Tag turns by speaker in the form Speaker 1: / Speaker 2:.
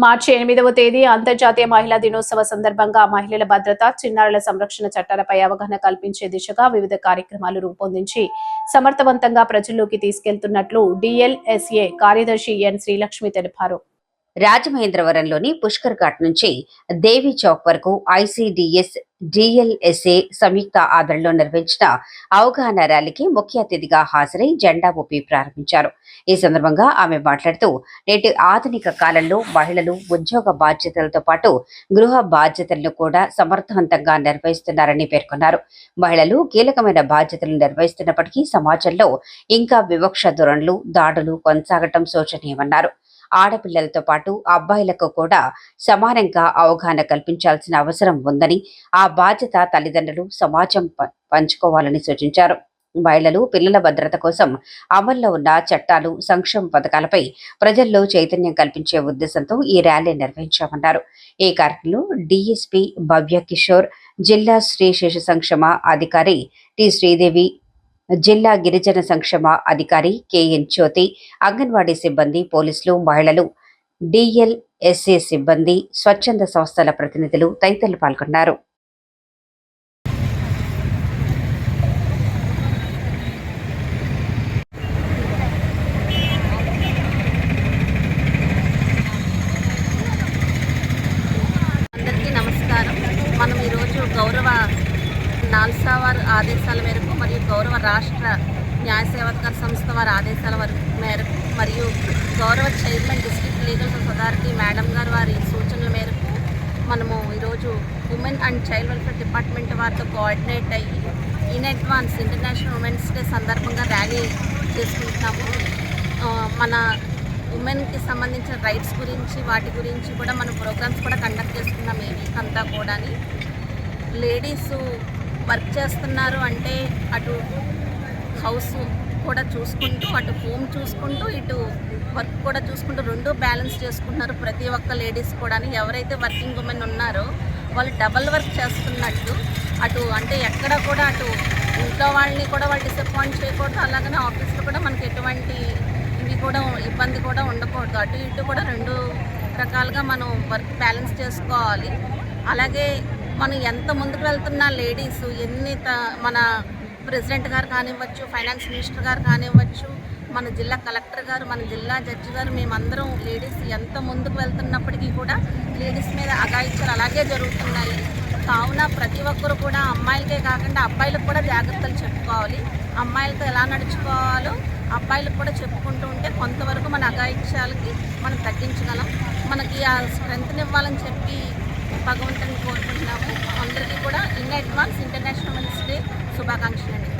Speaker 1: మార్చి 8వ తేదీ అంతర్జాతీయ మహిళా దినోత్సవ సందర్భంగా మహిళల భద్రత, చిన్నారుల సంరక్షణ చట్టాలపై అవగాహన కల్పించే దిశగా వివిధ కార్యక్రమాలు రూపొందించి సమర్థవంతంగా ప్రజల్లోకి తీసుకెళ్తున్నట్లు డిఎల్ఎస్ఏ కార్యదర్శి ఎన్ శ్రీలక్ష్మి తెలిపారు.
Speaker 2: రాజమహేంద్రవరంలోని పుష్కర్ ఘాట్ నుంచి దేవి చౌక్ వరకు ఐసీడీఎస్ డిఎల్ఎస్ఏ సంయుక్త ఆధ్వర్యంలో నిర్వహించిన అవగాహన ర్యాలీకి ముఖ్య అతిథిగా హాజరై జెండా ఊపి ప్రారంభించారు. ఈ సందర్భంగా ఆమె మాట్లాడుతూ నేటి ఆధునిక కాలంలో మహిళలు ఉద్యోగ బాధ్యతలతో పాటు గృహ బాధ్యతలను కూడా సమర్థవంతంగా నిర్వహిస్తున్నారని పేర్కొన్నారు. మహిళలు కీలకమైన బాధ్యతలు నిర్వహిస్తున్నప్పటికీ సమాజంలో ఇంకా వివక్ష ధోరణులు, దాడులు కొనసాగటం శోచనీయమన్నారు. ఆడపిల్లలతో పాటు అబ్బాయిలకు కూడా సమానంగా అవగాహన కల్పించాల్సిన అవసరం ఉందని, ఆ బాధ్యత తల్లిదండ్రులు, సమాజం పంచుకోవాలని సూచించారు. మహిళలు, పిల్లల భద్రత కోసం అమల్లో ఉన్న చట్టాలు, సంక్షేమ పథకాలపై ప్రజల్లో చైతన్యం కల్పించే ఉద్దేశంతో ఈ ర్యాలీ నిర్వహించామన్నారు. ఈ కార్యక్రమంలో డీఎస్పీ భవ్య కిషోర్, జిల్లా స్త్రీ శిశు సంక్షేమ అధికారి టి శ్రీదేవి, జిల్లా గిరిజన సంక్షేమ అధికారి కెఎన్ జ్యోతి, అంగన్వాడీ సిబ్బంది, పోలీసులు, మహిళలు, డిఎల్ఎస్ఏ సిబ్బంది, స్వచ్ఛంద సంస్థల ప్రతినిధులు తదితరులు పాల్గొన్నారు.
Speaker 3: అందరికీ నమస్కారం. మనం ఈరోజు గౌరవ నాల్సా వారి ఆదేశాల మేరకు మరియు గౌరవ రాష్ట్ర న్యాయ సేవాధికార సంస్థ వారి ఆదేశాల మేరకు మరియు గౌరవ chairman district legal authority madam గారు వారి సూచనల మేరకు మనము ఈరోజు women and child welfare department వారితో కోఆర్డినేట్ అయ్యి in advance international women's day సందర్భంగా ర్యాలీ చేసుకుంటున్నాము. మన ఉమెన్కి సంబంధించిన రైట్స్ గురించి వాటి గురించి కూడా మనం ప్రోగ్రామ్స్ కూడా కండక్ట్ చేస్తున్నాం. ఈ వీక్ అంతా కూడా లేడీస్ వర్క్ చేస్తున్నారు అంటే అటు హౌస్ కూడా చూసుకుంటూ, అటు హోమ్ చూసుకుంటూ, ఇటు వర్క్ కూడా చూసుకుంటూ రెండు బ్యాలెన్స్ చేసుకుంటున్నారు ప్రతి ఒక్క లేడీస్ కూడా. ఎవరైతే వర్కింగ్ ఉమెన్ ఉన్నారో వాళ్ళు డబల్ వర్క్ చేస్తున్నట్టు, అటు అంటే ఎక్కడ కూడా అటు ఇంట్లో వాళ్ళని కూడా వాళ్ళు డిసప్పాయింట్ చేయకూడదు, అలాగనే ఆఫీస్లో కూడా మనకి ఎటువంటి ఇవి కూడా ఇబ్బంది కూడా ఉండకూడదు. అటు ఇటు కూడా రెండు రకాలుగా మనం వర్క్ బ్యాలెన్స్ చేసుకోవాలి. అలాగే మనం ఎంత ముందుకు వెళ్తున్నా లేడీస్ మన ప్రెసిడెంట్ గారు కానివ్వచ్చు, ఫైనాన్స్ మినిస్టర్ గారు కానివ్వచ్చు, మన జిల్లా కలెక్టర్ గారు, మన జిల్లా జడ్జి గారు, మేమందరం లేడీస్ ఎంత ముందుకు వెళ్తున్నప్పటికీ కూడా లేడీస్ మీద అఘాయిత్యాలు అలాగే జరుగుతున్నాయి. కావున ప్రతి ఒక్కరు కూడా అమ్మాయిలకే కాకుండా అబ్బాయిలకు కూడా జాగ్రత్తలు చెప్పుకోవాలి. అమ్మాయిలతో ఎలా నడుచుకోవాలో అబ్బాయిలకు కూడా చెప్పుకుంటూ ఉంటే కొంతవరకు మన అఘాయిత్యాలకి మనం తగ్గించగలం. మనకి ఆ స్ట్రెంగ్త్ని ఇవ్వాలని చెప్పి భగవంతుని కోరుకుంటున్నాము. అందరికీ కూడా in advance international women's day శుభాకాంక్షలు అండి.